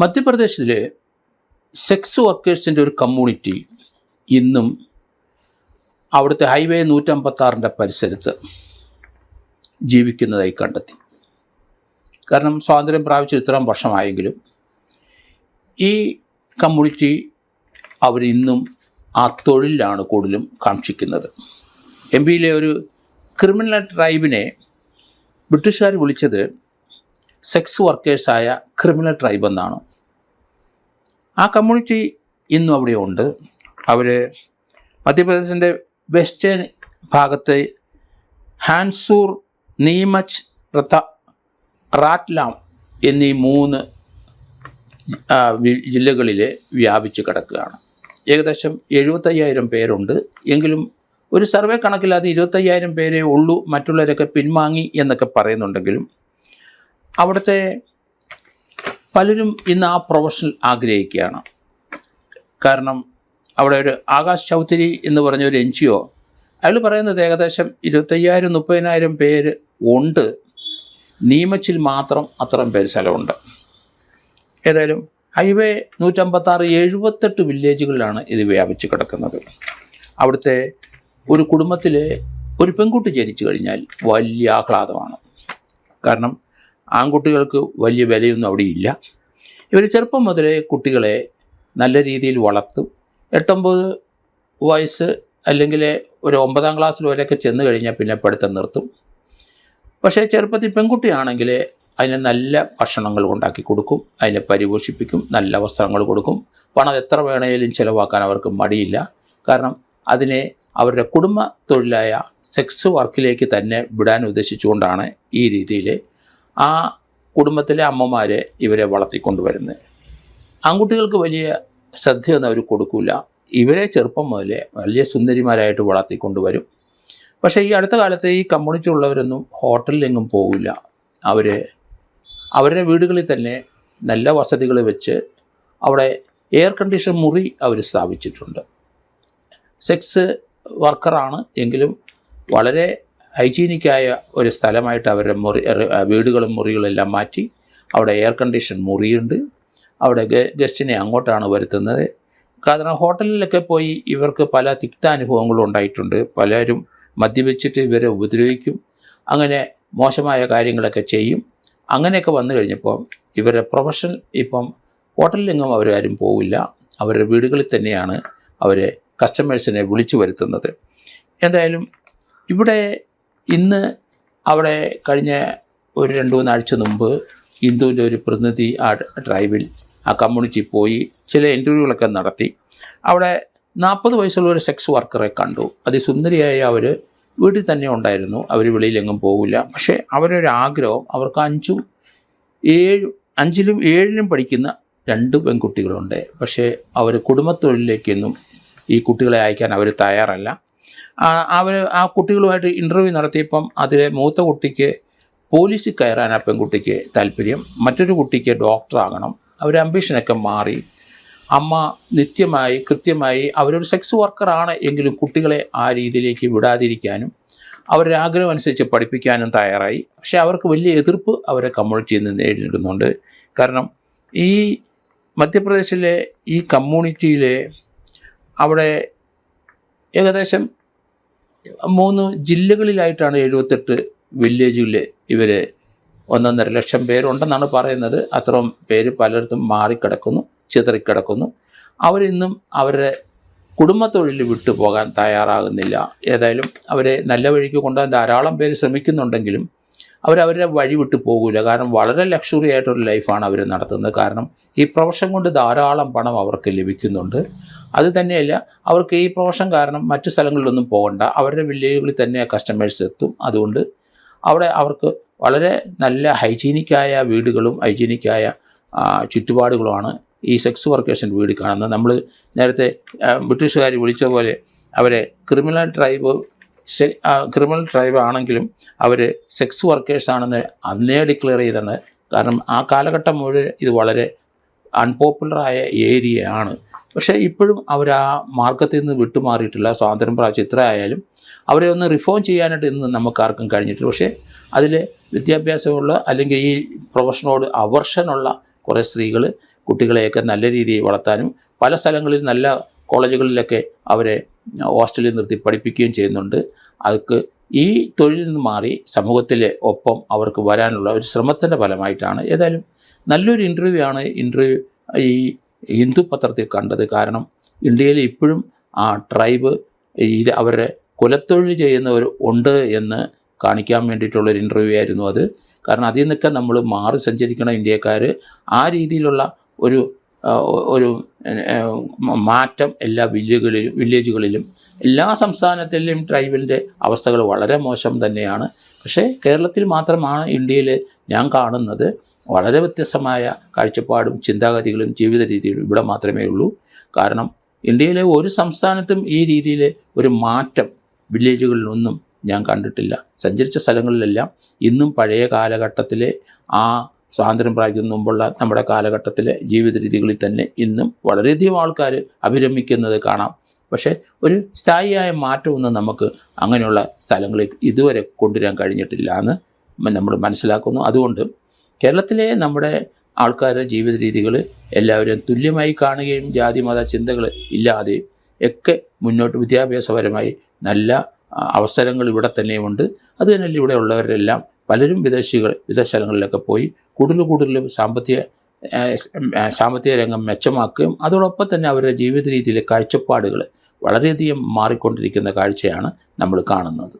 മധ്യപ്രദേശിലെ സെക്സ് വർക്കേഴ്സിൻ്റെ ഒരു കമ്മ്യൂണിറ്റി ഇന്നും അവിടുത്തെ ഹൈവേ 156 പരിസരത്ത് ജീവിക്കുന്നതായി കണ്ടെത്തി. കാരണം സ്വാതന്ത്ര്യം പ്രാപിച്ച് ഇത്രയും വർഷമായെങ്കിലും ഈ കമ്മ്യൂണിറ്റി അവരിന്നും ആ തൊഴിലാണ് കൂടുതലും കാക്ഷിക്കുന്നത്. എം പിയിലെ ഒരു ക്രിമിനൽ ട്രൈബിനെ ബ്രിട്ടീഷുകാർ വിളിച്ചത് സെക്സ് വർക്കേഴ്സായ ക്രിമിനൽ ട്രൈബ് എന്നാണ്. ആ കമ്മ്യൂണിറ്റി ഇന്നും അവിടെ ഉണ്ട്. അവർ മധ്യപ്രദേശിൻ്റെ വെസ്റ്റേൺ ഭാഗത്ത് ഹാൻസൂർ, നീമച്ച്, റാറ്റ്ലാം എന്നീ 3 ജില്ലകളിൽ വ്യാപിച്ച് കിടക്കുകയാണ്. ഏകദേശം 75,000 പേരുണ്ട്. എങ്കിലും ഒരു സർവേ കണക്കിൽ അത് 25,000 പേരേ ഉള്ളൂ, മറ്റുള്ളവരൊക്കെ പിൻവാങ്ങി എന്നൊക്കെ പറയുന്നുണ്ടെങ്കിലും അവിടുത്തെ പലരും ഇന്ന് ആ പ്രൊഫഷൻ ആഗ്രഹിക്കുകയാണ്. കാരണം അവിടെ ഒരു ആകാശ് ചൗധരി എന്ന് പറഞ്ഞ ഒരു NGO അയാൾ പറയുന്നത് ഏകദേശം 25,000-30,000 പേര് ഉണ്ട്. നീമച്ചിൽ മാത്രം അത്രയും പേര് സ്ഥലമുണ്ട്. ഏതായാലും ഹൈവേ 156 78 വില്ലേജുകളിലാണ് ഇത് വ്യാപിച്ച് കിടക്കുന്നത്. അവിടുത്തെ ഒരു കുടുംബത്തിൽ ഒരു പെൺകുട്ടി ജനിച്ചു കഴിഞ്ഞാൽ വലിയ ആഹ്ലാദമാണ്. കാരണം ആൺകുട്ടികൾക്ക് വലിയ വിലയൊന്നും അവിടെ ഇല്ല. ഇവർ ചെറുപ്പം മുതലേ കുട്ടികളെ നല്ല രീതിയിൽ വളർത്തും. 8-9 വയസ്സ് അല്ലെങ്കിൽ ഒരു 9ാം ക്ലാസ്സിൽ വരെയൊക്കെ ചെന്ന് കഴിഞ്ഞാൽ പിന്നെ പഠിത്തം നിർത്തും. പക്ഷേ ചെറുപ്പത്തിൽ പെൺകുട്ടിയാണെങ്കിൽ അതിന് നല്ല ഭക്ഷണങ്ങൾ ഉണ്ടാക്കി കൊടുക്കും, അതിനെ പരിപോഷിപ്പിക്കും, നല്ല വസ്ത്രങ്ങൾ കൊടുക്കും. പണം എത്ര വേണേലും ചിലവാക്കാൻ അവർക്ക് മടിയില്ല. കാരണം അതിനെ അവരുടെ കുടുംബ തൊഴിലായ സെക്സ് വർക്കിലേക്ക് തന്നെ വിടാൻ ഉദ്ദേശിച്ചുകൊണ്ടാണ് ഈ രീതിയിൽ ആ കുടുംബത്തിലെ അമ്മമാരെ ഇവരെ വളർത്തിക്കൊണ്ടുവരുന്നത്. ആൺകുട്ടികൾക്ക് വലിയ ശ്രദ്ധയൊന്നും അവർ കൊടുക്കില്ല. ഇവരെ ചെറുപ്പം മുതലേ വലിയ സുന്ദരിമാരായിട്ട് വളർത്തിക്കൊണ്ടുവരും. പക്ഷേ ഈ അടുത്ത കാലത്ത് ഈ കമ്മ്യൂണിറ്റി ഉള്ളവരൊന്നും ഹോട്ടലിലെങ്ങും പോകില്ല. അവരുടെ വീടുകളിൽ തന്നെ നല്ല വസതികൾ വെച്ച് അവിടെ എയർ കണ്ടീഷൻ മുറി അവർ സ്ഥാപിച്ചിട്ടുണ്ട്. സെക്സ് വർക്കറാണ് എങ്കിലും വളരെ ഹൈജീനിക്കായ ഒരു സ്ഥലമായിട്ട് അവരുടെ വീടുകളും മുറികളെല്ലാം മാറ്റി അവിടെ എയർ കണ്ടീഷൻ മുറിയുണ്ട്. അവിടെ ഗസ്റ്റിനെ അങ്ങോട്ടാണ് വരുത്തുന്നത്. കാരണം ഹോട്ടലിലൊക്കെ പോയി ഇവർക്ക് പല തിക്താനുഭവങ്ങളും ഉണ്ടായിട്ടുണ്ട്. പലരും മദ്യപിച്ചിട്ട് ഇവരെ ഉപദ്രവിക്കും, അങ്ങനെ മോശമായ കാര്യങ്ങളൊക്കെ ചെയ്യും. അങ്ങനെയൊക്കെ വന്നു കഴിഞ്ഞപ്പോൾ ഇവരുടെ പ്രൊഫഷൻ ഇപ്പം ഹോട്ടലിലെങ്ങും അവരാരും പോവില്ല. അവരുടെ വീടുകളിൽ തന്നെയാണ് അവർ കസ്റ്റമേഴ്സിനെ വിളിച്ചു വരുത്തുന്നത്. എന്തായാലും ഇവിടെ ഇന്ന് അവിടെ കഴിഞ്ഞ ഒരു 2-3 ആഴ്ച മുമ്പ് ഹിന്ദുവിൻ്റെ ഒരു പ്രതിനിധി ആ ട്രൈബിൽ ആ കമ്മ്യൂണിറ്റി പോയി ചില ഇൻ്റർവ്യൂകളൊക്കെ നടത്തി. അവിടെ 40 വയസ്സുള്ള ഒരു സെക്സ് വർക്കറെ കണ്ടു. അതിസുന്ദരിയായ അവർ വീട്ടിൽ തന്നെ ഉണ്ടായിരുന്നു. അവർ വെളിയിലെങ്ങും പോകില്ല. പക്ഷേ അവരൊരു ആഗ്രഹം, അവർക്ക് 5ലും 7ലും പഠിക്കുന്ന 2 പെൺകുട്ടികളുണ്ട്. പക്ഷേ അവർ കുടുംബത്തൊഴിലേക്കൊന്നും ഈ കുട്ടികളെ അയക്കാൻ അവർ തയ്യാറല്ല. അവർ ആ കുട്ടികളുമായിട്ട് ഇൻ്റർവ്യൂ നടത്തിയപ്പം അതിലെ മൂത്ത കുട്ടിക്ക് പോലീസിൽ കയറാൻ ആ പെൺകുട്ടിക്ക് താല്പര്യം, മറ്റൊരു കുട്ടിക്ക് ഡോക്ടറാകണം. അവർ അംബീഷനൊക്കെ മാറി. അമ്മ നിത്യമായി കൃത്യമായി അവരൊരു സെക്സ് വർക്കറാണ് എങ്കിലും കുട്ടികളെ ആ രീതിയിലേക്ക് വിടാതിരിക്കാനും അവരുടെ ആഗ്രഹം അനുസരിച്ച് പഠിപ്പിക്കാനും തയ്യാറായി. പക്ഷേ അവർക്ക് വലിയ എതിർപ്പ് അവരെ കമ്മ്യൂണിറ്റിയിൽ നിന്ന് നേരിടുന്നുണ്ട്. കാരണം ഈ മധ്യപ്രദേശിലെ ഈ കമ്മ്യൂണിറ്റിയിലെ അവിടെ ഏകദേശം 3 ജില്ലകളിലായിട്ടാണ് 78 വില്ലേജുകളിൽ ഇവർ 1.5 ലക്ഷം പേരുണ്ടെന്നാണ് പറയുന്നത്. അത്രയും പേര് പലയിടത്തും മാറിക്കിടക്കുന്നു, ചിതറിക്കിടക്കുന്നു. അവരിന്നും അവരുടെ കുടുംബത്തൊഴിൽ വിട്ടുപോകാൻ തയ്യാറാകുന്നില്ല. ഏതായാലും അവരെ നല്ല വഴിക്ക് കൊണ്ടുപോകാൻ ധാരാളം പേര് ശ്രമിക്കുന്നുണ്ടെങ്കിലും അവരവരുടെ വഴി വിട്ടു പോകില്ല. കാരണം വളരെ ലക്ഷറി ആയിട്ടൊരു ലൈഫാണ് അവർ നടത്തുന്നത്. കാരണം ഈ പ്രൊഫഷൻ കൊണ്ട് ധാരാളം പണം അവർക്ക് ലഭിക്കുന്നുണ്ട്. അത് തന്നെയല്ല, അവർക്ക് ഈ പ്രൊഫഷൻ കാരണം മറ്റു സ്ഥലങ്ങളിലൊന്നും പോകണ്ട, അവരുടെ വില്ലേജുകളിൽ തന്നെ കസ്റ്റമേഴ്സ് എത്തും. അതുകൊണ്ട് അവിടെ അവർക്ക് വളരെ നല്ല ഹൈജീനിക്കായ വീടുകളും ഹൈജീനിക്കായ ചുറ്റുപാടുകളുമാണ് ഈ സെക്സ് വർക്കേഴ്സിൻ്റെ വീട് കാണുന്നത്. നമ്മൾ നേരത്തെ ബ്രിട്ടീഷുകാർ വിളിച്ച പോലെ അവരെ ക്രിമിനൽ ട്രൈബ് ആണെങ്കിലും അവർ സെക്സ് വർക്കേഴ്സാണെന്ന് അന്നേ ഡിക്ലെയർ ചെയ്താണ്. കാരണം ആ കാലഘട്ടം മുഴുവൻ ഇത് വളരെ അൺപോപ്പുലറായ ഏരിയയാണ്. പക്ഷേ ഇപ്പോഴും അവർ ആ മാർഗത്തിൽ നിന്ന് വിട്ടുമാറിയിട്ടില്ല. സ്വാതന്ത്ര്യം പ്രാപിച്ച് ഇത്ര ആയാലും അവരെ ഒന്ന് റിഫോം ചെയ്യാനായിട്ട് ഇന്ന് നമുക്കാർക്കും കഴിഞ്ഞിട്ടില്ല. പക്ഷേ അതിൽ വിദ്യാഭ്യാസമുള്ള അല്ലെങ്കിൽ ഈ പ്രൊഫഷനോട് അവർഷനുള്ള കുറേ സ്ത്രീകൾ കുട്ടികളെയൊക്കെ നല്ല രീതിയിൽ വളർത്താനും പല സ്ഥലങ്ങളിൽ നല്ല കോളേജുകളിലൊക്കെ അവരെ ഹോസ്റ്റലിൽ നിർത്തി പഠിപ്പിക്കുകയും ചെയ്യുന്നുണ്ട്. അതൊക്കെ ഈ തൊഴിലിൽ നിന്ന് മാറി സമൂഹത്തിലെ ഒപ്പം അവർക്ക് വരാനുള്ള ഒരു ശ്രമത്തിൻ്റെ ഫലമായിട്ടാണ്. ഏതായാലും നല്ലൊരു ഇൻ്റർവ്യൂ ഈ ഹിന്ദു പത്രത്തിൽ കണ്ടത്. കാരണം ഇന്ത്യയിൽ ഇപ്പോഴും ആ ട്രൈബ് ഇത് അവരുടെ കുലത്തൊഴിൽ ചെയ്യുന്നവർ ഉണ്ട് എന്ന് കാണിക്കാൻ വേണ്ടിയിട്ടുള്ളൊരു ഇൻ്റർവ്യൂ ആയിരുന്നു അത്. കാരണം അതിൽ നിന്നൊക്കെ നമ്മൾ മാറി സഞ്ചരിക്കണം ഇന്ത്യക്കാർ. ആ രീതിയിലുള്ള ഒരു മാറ്റം എല്ലാ വില്ലേജുകളിലും എല്ലാ സംസ്ഥാനത്തിലും ട്രൈബലിൻ്റെ അവസ്ഥകൾ വളരെ മോശം തന്നെയാണ്. പക്ഷേ കേരളത്തിൽ മാത്രമാണ് ഇന്ത്യയിൽ ഞാൻ കാണുന്നത് വളരെ വ്യത്യസ്തമായ കാഴ്ചപ്പാടും ചിന്താഗതികളും ജീവിത രീതികളും ഇവിടെ മാത്രമേ ഉള്ളൂ. കാരണം ഇന്ത്യയിലെ ഒരു സംസ്ഥാനത്തും ഈ രീതിയിൽ ഒരു മാറ്റം വില്ലേജുകളിലൊന്നും ഞാൻ കണ്ടിട്ടില്ല. സഞ്ചരിച്ച സ്ഥലങ്ങളിലെല്ലാം ഇന്നും പഴയ കാലഘട്ടത്തിലെ ആ സ്വാതന്ത്ര്യം പ്രാപിക്കുന്ന മുമ്പുള്ള നമ്മുടെ കാലഘട്ടത്തിലെ ജീവിത രീതികളിൽ തന്നെ ഇന്നും വളരെയധികം ആൾക്കാർ അഭിരമിക്കുന്നത് കാണാം. പക്ഷേ ഒരു സ്ഥായിയായ മാറ്റമൊന്നും നമുക്ക് അങ്ങനെയുള്ള സ്ഥലങ്ങളിൽ ഇതുവരെ കൊണ്ടുവരാൻ കഴിഞ്ഞിട്ടില്ല എന്ന് നമ്മൾ മനസ്സിലാക്കുന്നു. അതുകൊണ്ട് കേരളത്തിലെ നമ്മുടെ ആൾക്കാരുടെ ജീവിത രീതികൾ എല്ലാവരും തുല്യമായി കാണുകയും ജാതി മത ചിന്തകൾ ഇല്ലാതെയും ഒക്കെ മുന്നോട്ട് വിദ്യാഭ്യാസപരമായി നല്ല അവസരങ്ങൾ ഇവിടെ തന്നെയുമുണ്ട്. അതുതന്നെയല്ല ഇവിടെ ഉള്ളവരെല്ലാം പലരും വിദേശ സ്ഥലങ്ങളിലൊക്കെ പോയി കൂടുതലും സാമ്പത്തിക രംഗം മെച്ചമാക്കുകയും അതോടൊപ്പം തന്നെ അവരുടെ ജീവിത രീതിയിലെ കാഴ്ചപ്പാടുകൾ വളരെയധികം മാറിക്കൊണ്ടിരിക്കുന്ന കാഴ്ചയാണ് നമ്മൾ കാണുന്നത്.